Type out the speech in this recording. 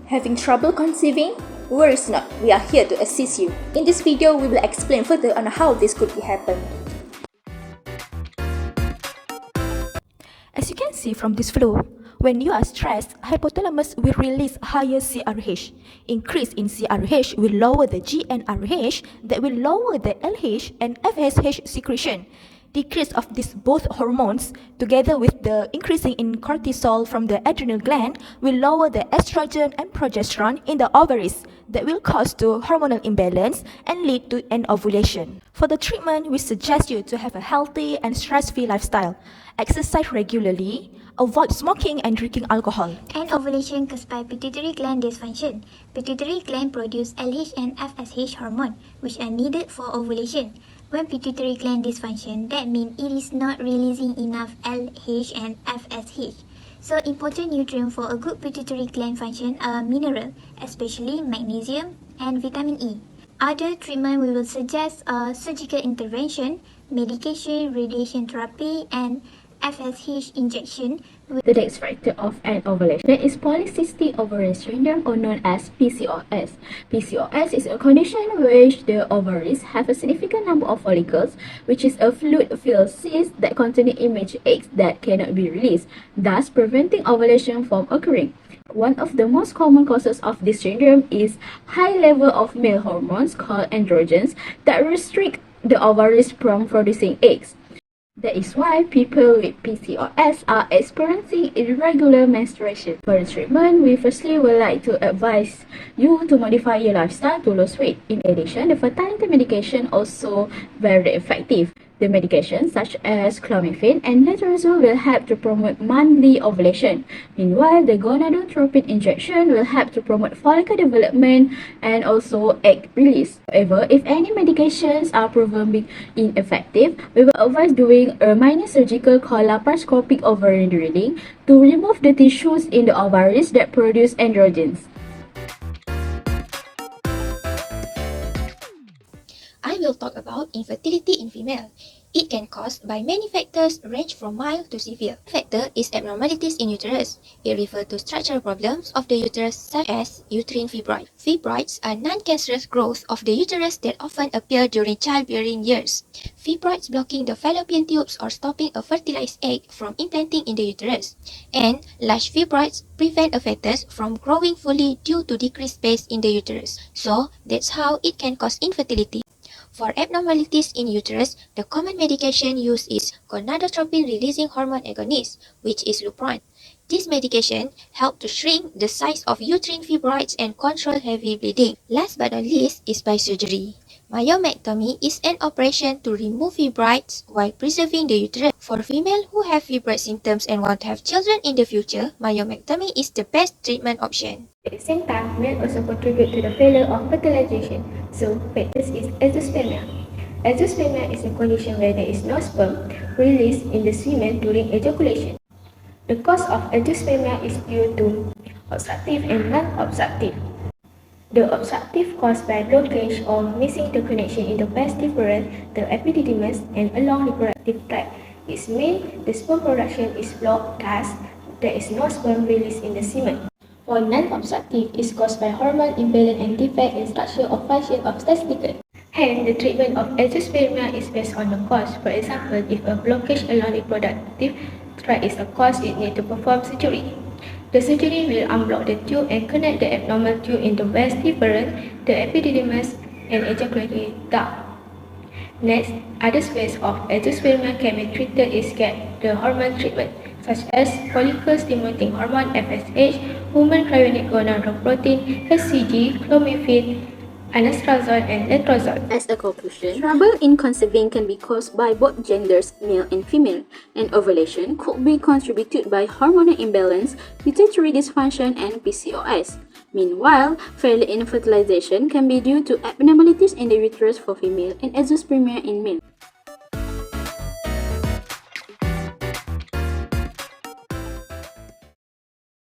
Having trouble conceiving? Worry not, we are here to assist you. In this video, we will explain further on how this could happen. As you can see from this flow, when you are stressed, hypothalamus will release higher CRH. Increase in CRH will lower the GnRH, that will lower the LH and FSH secretion. Decrease of these both hormones, together with the increasing in cortisol from the adrenal gland, will lower the estrogen and progesterone in the ovaries, that will cause to hormonal imbalance and lead to an ovulation. For the treatment, we suggest you to have a healthy and stress-free lifestyle. Exercise regularly, avoid smoking and drinking alcohol. And ovulation caused by pituitary gland dysfunction. Pituitary gland produce LH and FSH hormone, which are needed for ovulation. When pituitary gland dysfunction, that means it is not releasing enough LH and FSH. So important nutrients for a good pituitary gland function are mineral, especially magnesium and vitamin E. Other treatment we will suggest are surgical intervention, medication, radiation therapy, and FSH injection. The next factor of an ovulation is polycystic ovarian syndrome, or known as PCOS. PCOS is a condition in which the ovaries have a significant number of follicles, which is a fluid-filled cyst that contain immature eggs that cannot be released, thus preventing ovulation from occurring. One of the most common causes of this syndrome is high level of male hormones called androgens that restrict the ovaries from producing eggs. That is why people with PCOS are experiencing irregular menstruation. For the treatment, we firstly would like to advise you to modify your lifestyle to lose weight. In addition, the fertility medication also very effective. The medications such as clomiphene and letrozole will help to promote monthly ovulation. Meanwhile, the gonadotropin injection will help to promote follicle development and also egg release. However, if any medications are proven being ineffective, we will advise doing a minor surgical called laparoscopic ovarian drilling to remove the tissues in the ovaries that produce androgens. I will talk about infertility in female. It can cause by many factors range from mild to severe. Factor is abnormalities in uterus. It refers to structural problems of the uterus such as uterine fibroids. Fibroids are non-cancerous growth of the uterus that often appear during childbearing years. Fibroids blocking the fallopian tubes or stopping a fertilized egg from implanting in the uterus. And large fibroids prevent a fetus from growing fully due to decreased space in the uterus. So that's how it can cause infertility. For abnormalities in uterus, the common medication used is gonadotropin-releasing hormone agonist, which is Lupron. This medication helps to shrink the size of uterine fibroids and control heavy bleeding. Last but not least is by surgery. Myomectomy is an operation to remove fibroids while preserving the uterus. For females who have fibroid symptoms and want to have children in the future, myomectomy is the best treatment option. At the same time, men also contribute to the failure of fertilization. So, factors is azoospermia. Azoospermia is a condition where there is no sperm released in the semen during ejaculation. The cause of azoospermia is due to obstructive and non-obstructive. The obstructive caused by blockage or missing the connection in the vas deferens, the epididymis, and along the reproductive tract. Its mean the sperm production is blocked, thus there is no sperm released in the semen. For non-obstructive, is caused by hormone imbalance and defect in structure or function of testicle. Hence, the treatment of azoospermia is based on the cause. For example, if a blockage along the reproductive tract is a cause, it needs to perform surgery. The surgery will unblock the tube and connect the abnormal tube in the vas deferens, the epididymis, and ejaculatory duct. Next, other ways of azoospermia can be treated is get the hormone treatment, such as follicle-stimulating hormone (FSH), human chorionic gonadotropin, HCG, clomiphene, anastrozole, and letrozole. As a conclusion, trouble in conceiving can be caused by both genders, male and female, and ovulation could be contributed by hormonal imbalance, pituitary dysfunction, and PCOS. Meanwhile, failure in fertilization can be due to abnormalities in the uterus for female and azoospermia in male.